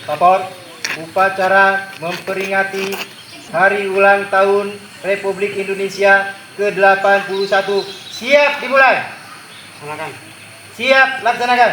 Papor, upacara memperingati Hari Ulang Tahun Republik Indonesia ke-81 siap dimulai. Silakan. Siap laksanakan.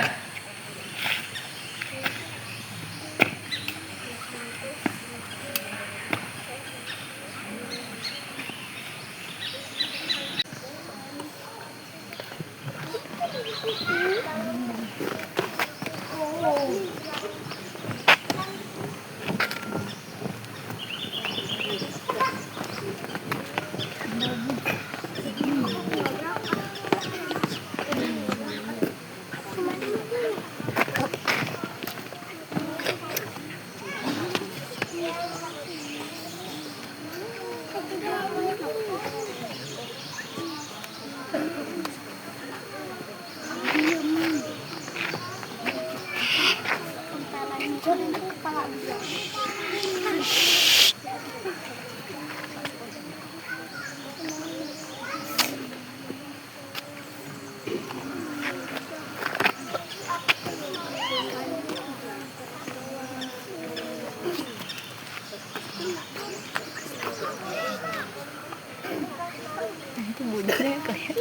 Itu budaknya kayak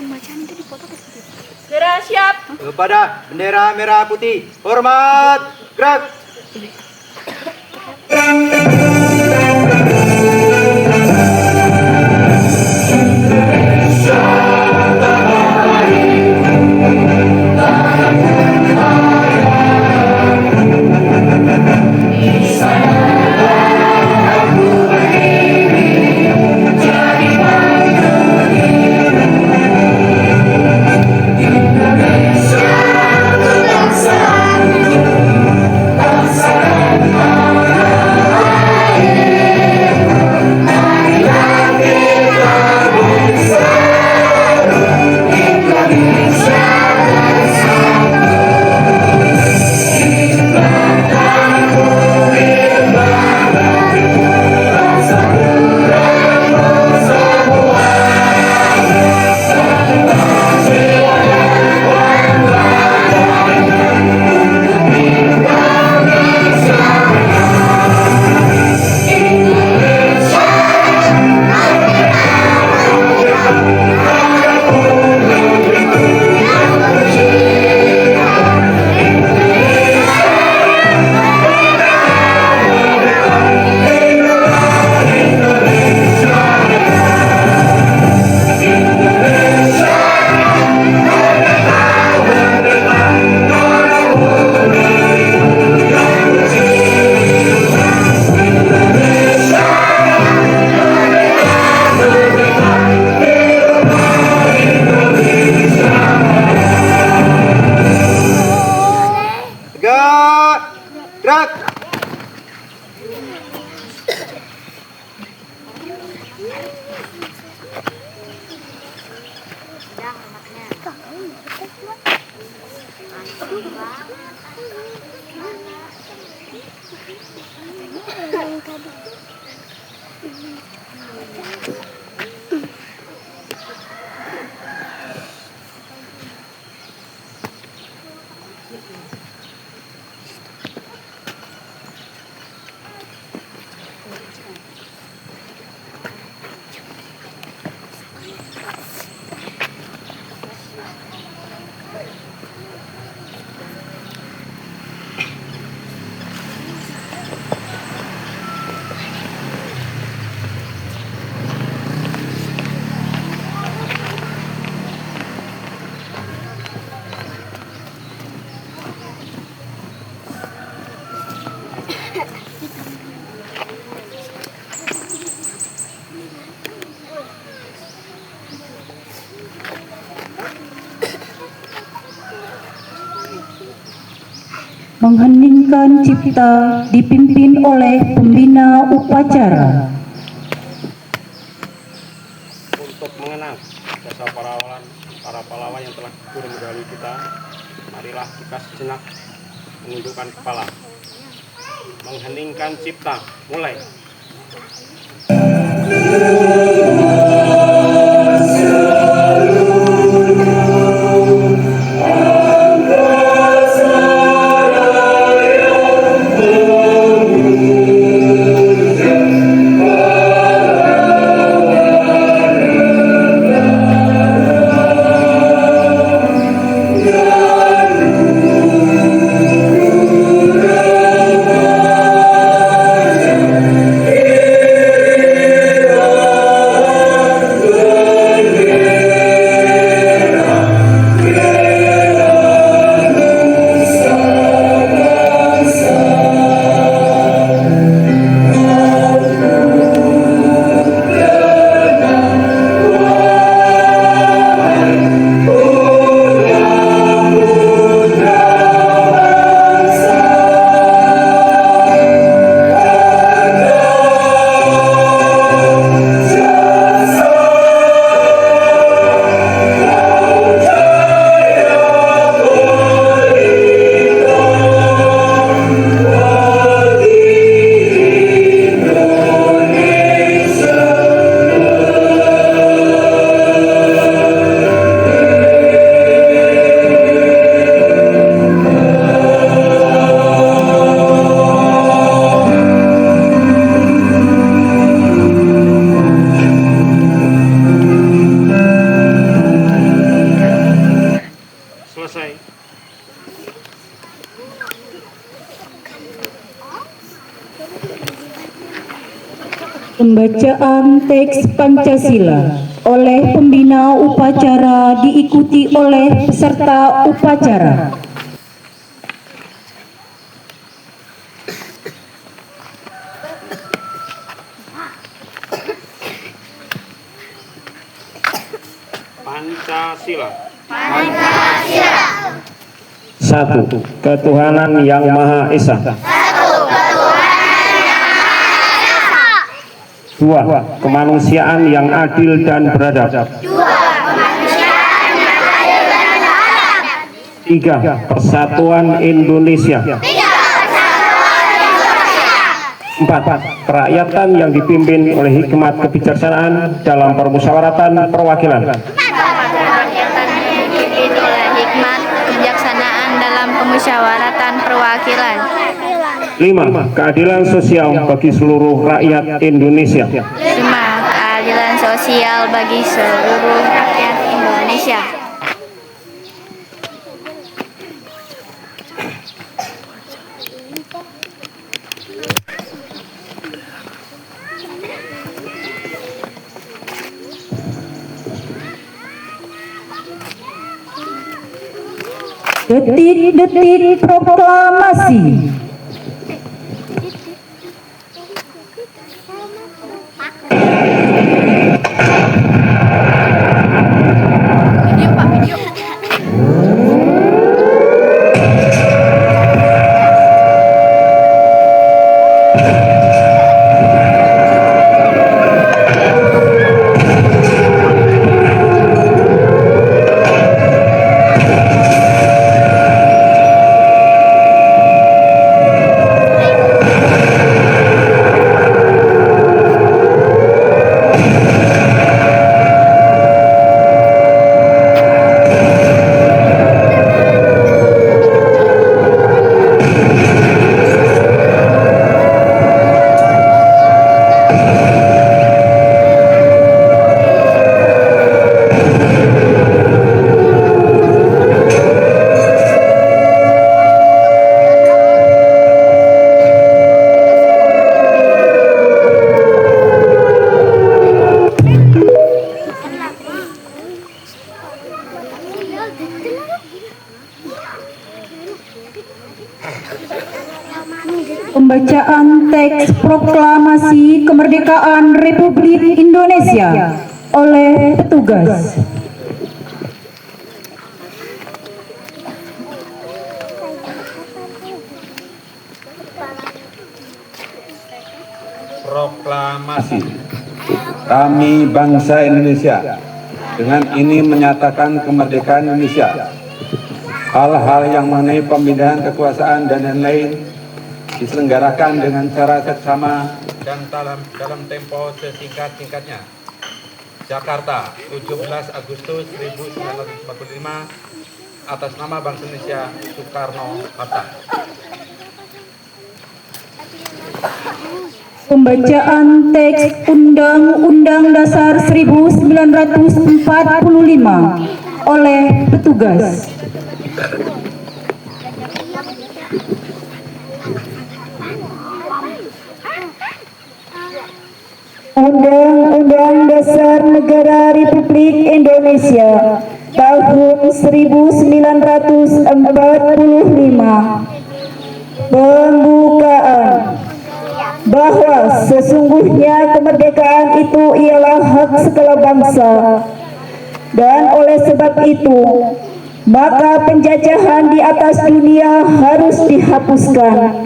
macam itu di foto gitu. Gerak siap. Kepada bendera merah putih, hormat, gerak. Gerak. Mengheningkan cipta dipimpin oleh pembina upacara. Untuk mengenang jasa para pahlawan yang telah gugur medali kita, marilah kita sejenak menundukkan kepala. mengheningkan cipta. Mulai. Selesai. Pembacaan teks Pancasila oleh pembina upacara diikuti oleh peserta upacara. Pancasila. Satu, ketuhanan yang Maha Esa. Dua, kemanusiaan yang adil dan beradab. Tiga, persatuan Indonesia. Empat, kerakyatan yang dipimpin oleh hikmat kebijaksanaan dalam permusyawaratan perwakilan. Musyawaratan perwakilan. 5. Keadilan sosial bagi seluruh rakyat Indonesia. 5. Keadilan sosial bagi seluruh rakyat Indonesia. Detik-detik proklamasi. Pembacaan teks proklamasi kemerdekaan Republik Indonesia oleh petugas. Proklamasi. Kami bangsa Indonesia dengan ini menyatakan kemerdekaan Indonesia. Hal-hal yang mengenai pemindahan kekuasaan dan lain-lain diselenggarakan dengan cara seksama dan dalam tempo sesingkat-singkatnya. Jakarta, 17 Agustus 1945, atas nama Bangsa Indonesia, Soekarno-Hatta. Pembacaan teks Undang-Undang Dasar 1945 oleh petugas. Undang-Undang Dasar Negara Republik Indonesia tahun 1945. Pembukaan. Bahwa sesungguhnya kemerdekaan itu ialah hak segala bangsa, dan oleh sebab itu maka penjajahan di atas dunia harus dihapuskan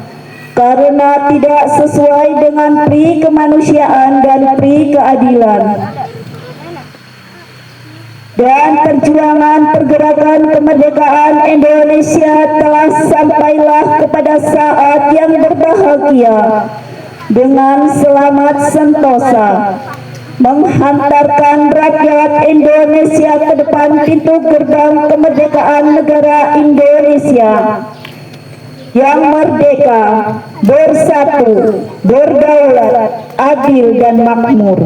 karena tidak sesuai dengan pri kemanusiaan dan pri keadilan. Dan perjuangan pergerakan kemerdekaan Indonesia telah sampailah kepada saat yang berbahagia dengan selamat sentosa, menghantarkan rakyat Indonesia ke depan pintu gerbang kemerdekaan negara Indonesia yang merdeka, bersatu, berdaulat, adil dan makmur.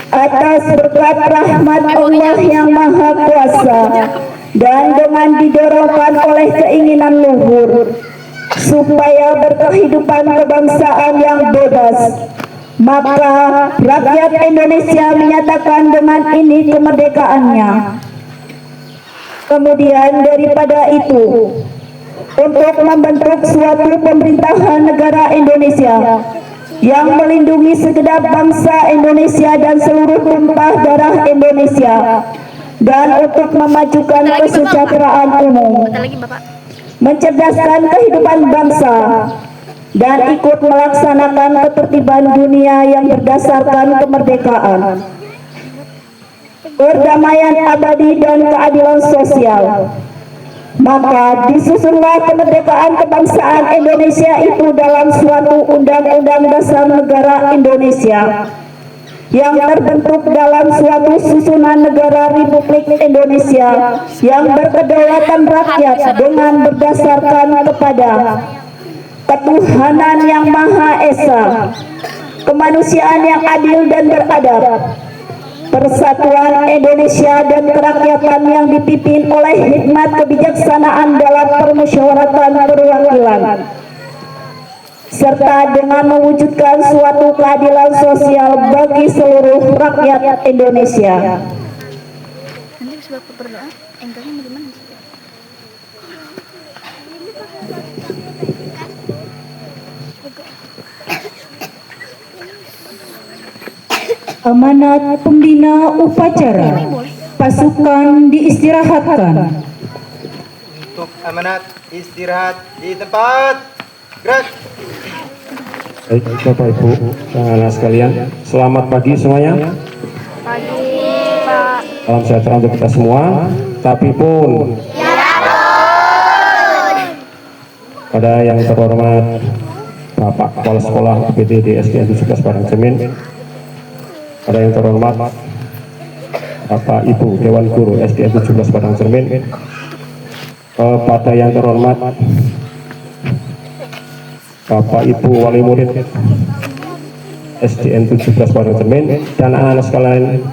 Atas berkat rahmat Allah yang Maha Kuasa dan dengan didorongkan oleh keinginan luhur supaya berkehidupan kebangsaan yang bebas, maka rakyat Indonesia menyatakan dengan ini kemerdekaannya. Kemudian daripada itu, untuk membentuk suatu pemerintahan negara Indonesia yang melindungi segenap bangsa Indonesia dan seluruh tumpah darah Indonesia, dan untuk memajukan kesejahteraan umum, mencerdaskan kehidupan bangsa, dan ikut melaksanakan ketertiban dunia yang berdasarkan kemerdekaan, perdamaian abadi dan keadilan sosial. Maka disusunlah kemerdekaan kebangsaan Indonesia itu dalam suatu Undang-Undang Dasar Negara Indonesia yang terbentuk dalam suatu susunan negara Republik Indonesia yang berkedaulatan rakyat dengan berdasarkan kepada ketuhanan yang Maha Esa, kemanusiaan yang adil dan beradab, persatuan Indonesia dan kerakyatan yang dipimpin oleh hikmat kebijaksanaan dalam permusyawaratan perwakilan, serta dengan mewujudkan suatu keadilan sosial bagi seluruh rakyat Indonesia. Nanti sebab berdoa, angle-nya bagaimana? Amanat pembina upacara, pasukan diistirahatkan. Untuk amanat istirahat di tempat. Gerak. Baik, Bapak Ibu anak sekalian, selamat pagi semuanya. Pagi, Pak. Salam sejahtera untuk kita semua. Tapi pun pada yang terhormat Bapak Kepala Sekolah UPTD SDN 17 Padang Cermin, pada yang terhormat Bapak Ibu Dewan Guru SDN 17 Padang Cermin, pada yang terhormat Bapak Ibu Wali Murid SDN 17 Padang Cermin, dan anak-anak sekalian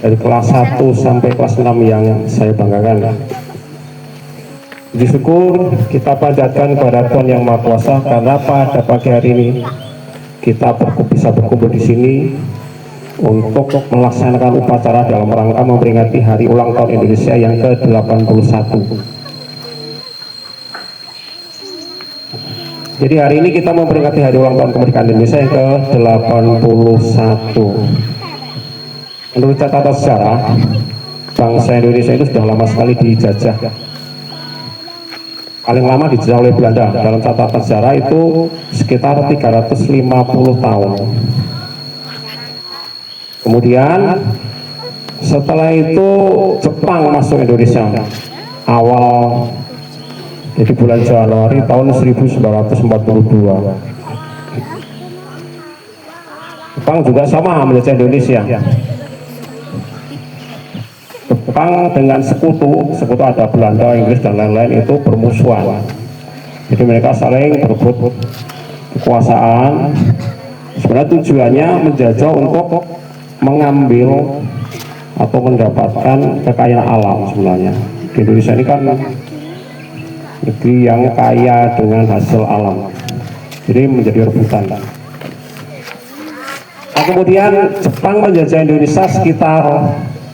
dari kelas 1 sampai kelas 6 yang saya banggakan. Puji syukur kita panjatkan kepada Tuhan Yang Maha Kuasa karena pada pagi hari ini kita bisa berkumpul di sini untuk melaksanakan upacara dalam rangka memperingati Hari Ulang Tahun Indonesia yang ke-81. Jadi hari ini kita memperingati Hari Ulang Tahun Kemerdekaan Indonesia yang ke-81. Menurut catatan sejarah, bangsa Indonesia itu sudah lama sekali dijajah. Paling lama dijajah oleh Belanda, dalam catatan sejarah itu sekitar 350 tahun. Kemudian setelah itu Jepang masuk Indonesia awal Jadi bulan Januari tahun 1942. Jepang juga sama menjajah Indonesia. Jepang dengan sekutu ada Belanda, Inggris dan lain-lain itu bermusuhan. Jadi mereka saling berebut kekuasaan. Sebenarnya tujuannya menjajah untuk mengambil atau mendapatkan kekayaan alam sebenarnya. Di Indonesia ini kan negeri yang kaya dengan hasil alam, jadi menjadi rebutan. Nah, kemudian Jepang menjajah Indonesia sekitar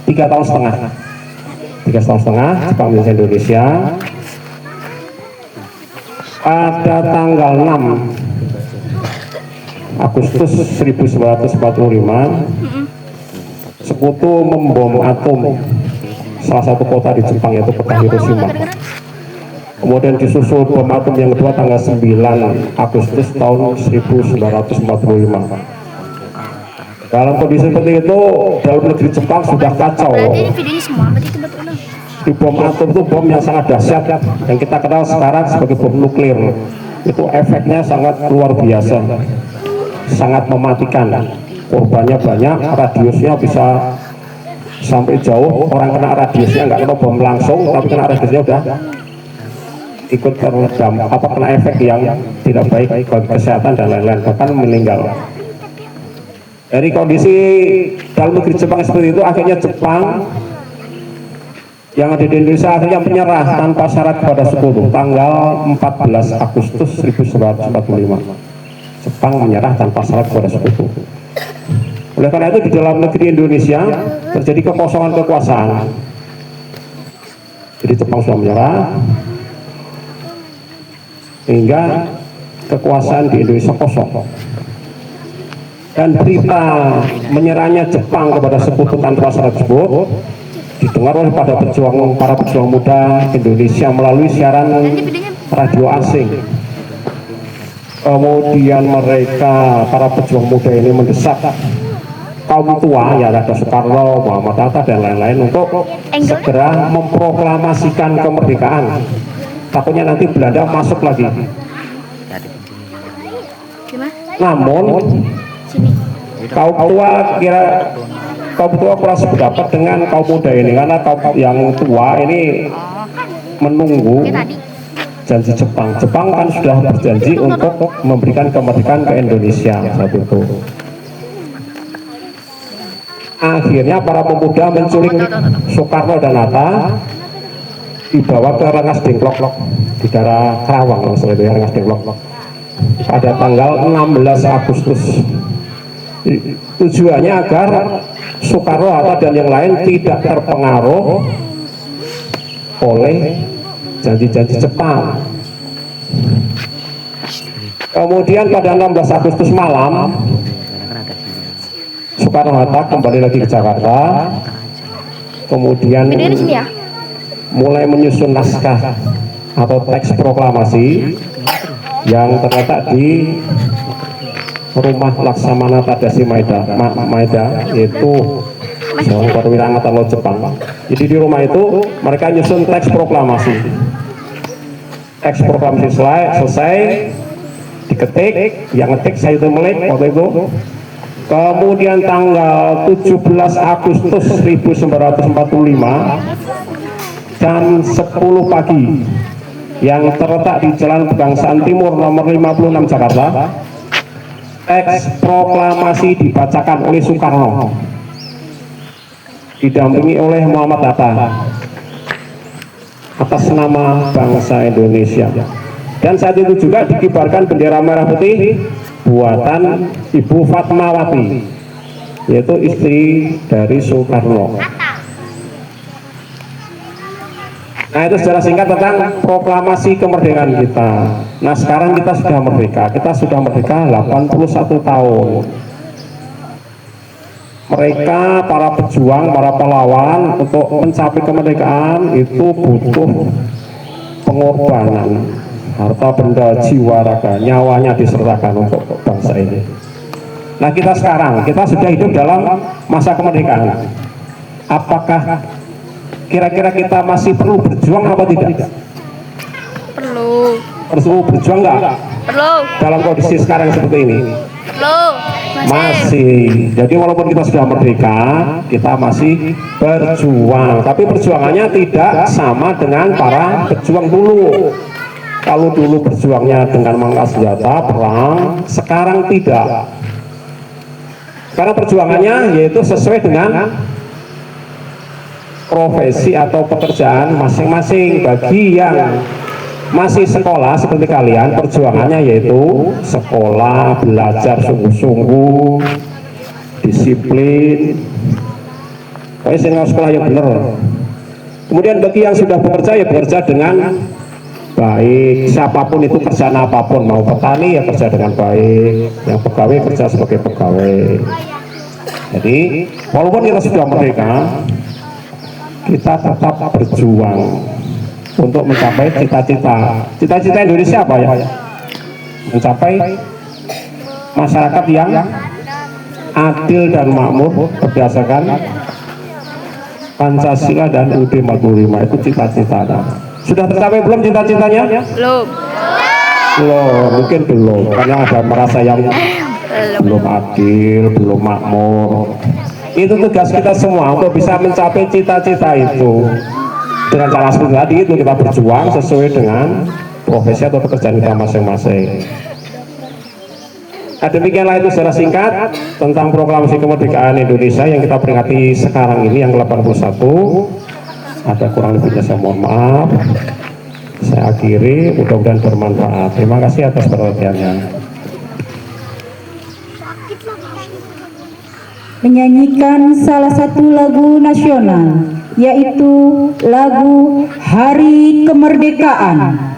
3 tahun setengah. 3 tahun setengah Jepang menjajah Indonesia. Pada tanggal 6 Agustus 1945, sekutu membom atom salah satu kota di Jepang, yaitu kota Hiroshima. Kemudian disusul bom atom yang kedua tanggal 9 Agustus tahun 1945. Dalam kondisi seperti itu, dalam negeri Jepang sudah kacau. Berarti ini videonya semua, berarti itu betul. Di bom atom itu bom yang sangat dahsyat yang kita kenal sekarang sebagai bom nuklir. Itu efeknya sangat luar biasa, sangat mematikan. Korbannya banyak, radiusnya bisa sampai jauh. Orang kena radiusnya nggak kena bom langsung, tapi kena radiusnya udah ikut kena efek yang tidak baik bagi kesehatan dan lain-lain, bahkan meninggal. Dari kondisi dalam negeri Jepang seperti itu, akhirnya Jepang yang ada di Indonesia akhirnya menyerah tanpa syarat kepada sekutu tanggal 14 Agustus 1945. Jepang menyerah tanpa syarat kepada sekutu. Oleh karena itu di dalam negeri Indonesia terjadi kekosongan kekuasaan. Jadi Jepang sudah menyerah hingga kekuasaan di Indonesia kosong. Dan berita menyerahnya Jepang kepada sekutu tanpa syarat tersebut didengar oleh para pejuang muda Indonesia melalui siaran radio asing. Kemudian mereka, para pejuang muda ini mendesak kaum tua, ya ada Soekarno, Muhammad Hatta dan lain-lain, untuk segera memproklamasikan kemerdekaan. Takutnya nanti Belanda masuk lagi. Namun kaum tua kurang sependapat dengan kaum muda ini, karena kaum yang tua ini menunggu janji Jepang. Jepang kan sudah berjanji untuk memberikan kemerdekaan ke Indonesia saat itu. Akhirnya para pemuda menculik Soekarno dan Hatta, dibawa ke Rengas Dengklok di daerah Karawang, maksudnya itu Rengas Dengklok, pada tanggal 16 Agustus. Tujuannya agar Soekarno, Hatta dan yang lain tidak terpengaruh oleh janji-janji Jepang. Kemudian pada 16 Agustus malam Soekarno Hatta kembali lagi ke Jakarta, kemudian mulai menyusun naskah atau teks proklamasi yang terletak di rumah Laksamana Tadashi Maeda, yaitu seorang perwira angkatan laut Jepang. Jadi di rumah itu mereka nyusun teks proklamasi. Teks proklamasi selesai, diketik, yang ngetik saya itu Melik waktu itu. Kemudian tanggal 17 Agustus 1945 jam 10 pagi, yang terletak di Jalan Pegangsaan Timur nomor 56 Jakarta, teks proklamasi dibacakan oleh Soekarno didampingi oleh Muhammad Hatta atas nama bangsa Indonesia. Dan saat itu juga dikibarkan bendera merah putih buatan Ibu Fatmawati, yaitu istri dari Soekarno. Nah, itu secara singkat tentang proklamasi kemerdekaan kita. Nah, sekarang kita sudah merdeka. Kita sudah merdeka 81 tahun. Mereka, para pejuang, para pahlawan, untuk mencapai kemerdekaan itu butuh pengorbanan, harta benda, jiwa, raga, nyawanya diserahkan untuk bangsa ini. Nah, kita sekarang, kita sudah hidup dalam masa kemerdekaan. Apakah kira-kira kita masih perlu berjuang apa tidak? Perlu. Perlu. Perlu berjuang nggak Perlu. dalam kondisi sekarang seperti ini? Perlu. Masih. Jadi walaupun kita sudah merdeka, kita masih berjuang. Tapi perjuangannya tidak sama dengan para pejuang dulu. Kalau dulu berjuangnya dengan mengangkat senjata perang, sekarang tidak. Karena perjuangannya yaitu sesuai dengan profesi atau pekerjaan masing-masing. Bagi yang masih sekolah seperti kalian, perjuangannya yaitu sekolah, belajar sungguh-sungguh, disiplin, pokoknya sekolah yang benar. Kemudian bagi yang sudah bekerja, ya bekerja dengan baik. Siapapun itu, kerjaan apapun, mau petani ya kerja dengan baik, yang pegawai kerja sebagai pegawai. Jadi walaupun kita sudah merdeka, kita tetap berjuang untuk mencapai cita-cita. Cita-cita Indonesia apa ya? Mencapai masyarakat yang adil dan makmur berdasarkan Pancasila dan UUD 45. Itu cita-cita. Sudah tercapai belum cita-citanya? Belum. Belum, mungkin belum. Karena ada merasa yang belum adil, belum makmur. Itu tugas kita semua untuk bisa mencapai cita-cita itu. Dengan cara seperti tadi itu kita berjuang sesuai dengan profesi atau pekerjaan kita masing-masing. Nah, demikianlah itu secara singkat tentang proklamasi kemerdekaan Indonesia yang kita peringati sekarang ini yang ke-81. Ada kurang lebihnya saya mohon maaf. Saya akhiri, mudah-mudahan bermanfaat. Terima kasih atas perhatiannya. Menyanyikan salah satu lagu nasional, yaitu lagu Hari Kemerdekaan.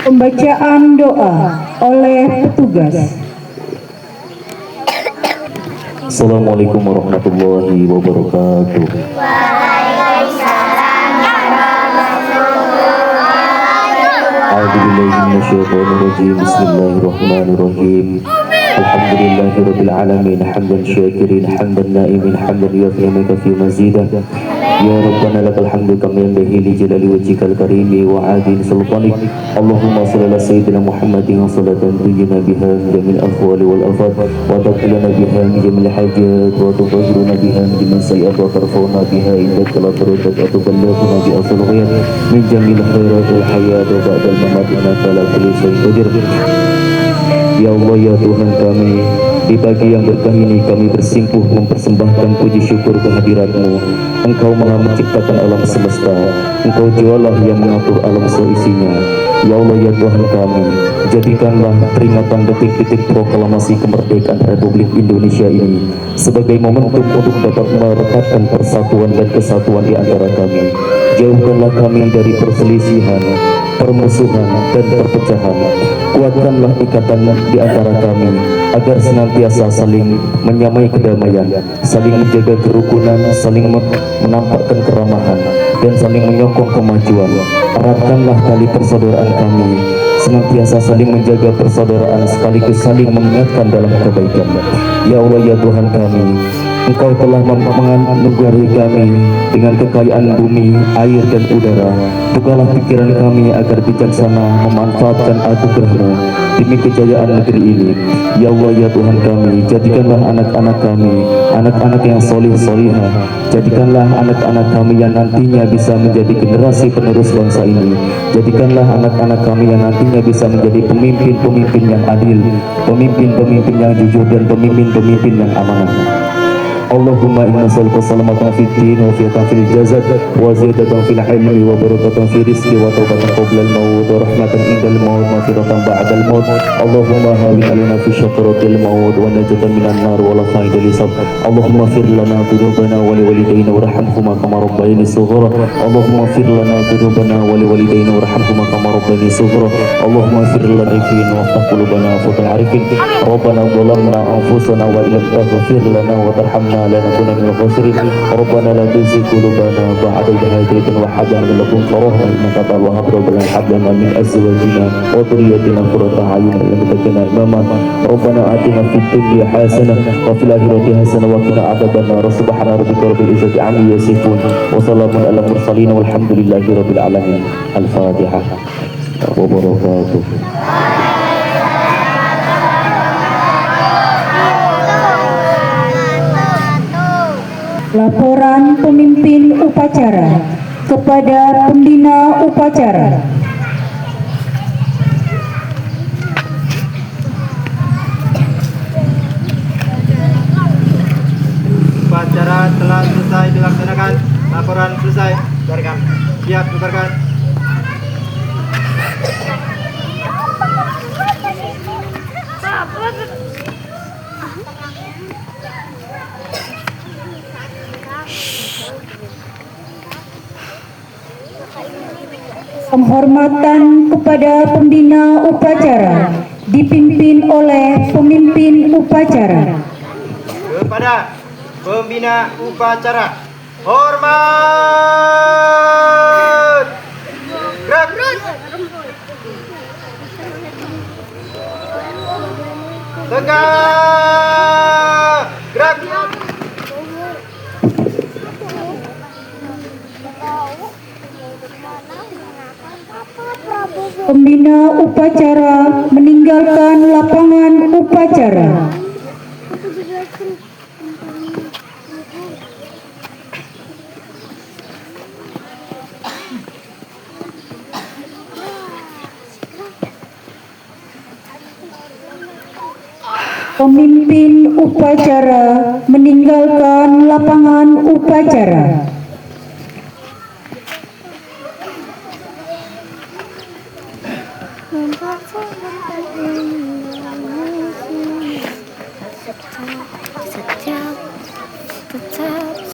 Pembacaan doa oleh petugas. Assalamualaikum warahmatullahi wabarakatuh. A'udzubillahiminasyaitonirrajim. Bismillahirrahmanirrahim. Alhamdulillahirabbil alamin, hamdan syakirin, hamdan naimin, hamdan yu'ti wa yukafi mazidah. Ya Rabbana lakal hamdu kama yanbaghi li jalali wajhikal karimi wa 'azimi sultanik. Allahumma shalli ala sayyidina Muhammadin salatan tujina biha min jamil ahwali wal afat wa taqilana biha min jamil hajat wa tutahhiruna biha min jamil sayyi'at wa tarfa'una biha indaka la tarudat wa tuballighuna bi asal ghayat min jamil khairatil hayat wa ba'dal mamat innaka la kulli syai'in qadir. Ya Allah, ya Tuhan kami, di pagi yang berkah ini kami bersimpuh mempersembahkan puji syukur kehadirat-Mu. Engkau Maha menciptakan alam semesta, Engkau jualah yang mengatur alam seisinya. Ya Allah, ya Tuhan kami, jadikanlah peringatan detik-detik proklamasi kemerdekaan Republik Indonesia ini sebagai momentum untuk dapat merekatkan persatuan dan kesatuan di antara kami. Jauhkanlah kami dari perselisihan, permusuhan, dan perpecahan. Kuatkanlah ikatan di antara kami agar senantiasa saling menyamai kedamaian, saling menjaga kerukunan, saling menampakkan keramahan, dan saling menyokong kemajuan. Eratkanlah tali persaudaraan kami, senantiasa saling menjaga persaudaraan sekaligus saling mengingatkan dalam kebaikan. Ya Allah, ya Tuhan kami, Engkau telah menganugerahi kami dengan kekayaan bumi, air, dan udara. Bukalah pikiran kami agar bijaksana memanfaatkan anugerah-Mu demi kejayaan negeri ini. Ya Allah, ya Tuhan kami, jadikanlah anak-anak kami anak-anak yang solih-solihah. Jadikanlah anak-anak kami yang nantinya bisa menjadi generasi penerus bangsa ini. Jadikanlah anak-anak kami yang nantinya bisa menjadi pemimpin-pemimpin yang adil, pemimpin-pemimpin yang jujur, dan pemimpin-pemimpin yang amanah. Allahumma inna nas'aluka salamatan fid din wa fiatan fil jasad wa ziyadatan fil ilmi wa barakatan fil rizqi wa taubatan qabla al maut wa rahmatan indal maut wa maghfiratan ba'da al maut. Allahumma hawwin alaina fi syakaratil maut wa najatan minan nar wa la fa'ida lisab. Allahumma fir lana dhunubana wa liwalidayna warhamhuma kama rabbayani shighara. Allahumma fir lana dhunubana wa liwalidayna warhamhuma kama rabbayani shighara. Allahumma fir lana rifin wa aftah qulubana fatal arifin. Rabbana zalamna anfusana wa illam taghfir lana wa tarhamna لنكون من الخاسرين. ربنا لا تزغ قلوبنا بعد إذ هديتنا وهب لنا من لدنك رحمة إنك أنت الوهاب. ربنا هب لنا من أزواجنا وذريتنا قرة أعين واجعلنا إماما. ربنا آتنا في الدنيا حسنة وفي الآخرة حسنة وقنا عذاب النار. سبحان ربك رب العزة عما يصفون وسلام على المرسلين والحمد لله رب العالمين. الفاتحة وبركاته. Laporan pemimpin upacara kepada pembina upacara. Upacara telah selesai dilaksanakan. Laporan selesai. Bubarkan. Siap, bubarkan. Penghormatan kepada pembina upacara dipimpin oleh pemimpin upacara. Kepada pembina upacara, hormat. Gerak. Tegak. Gerak. Pembina upacara meninggalkan lapangan upacara. Pemimpin upacara meninggalkan lapangan upacara. Membaca dan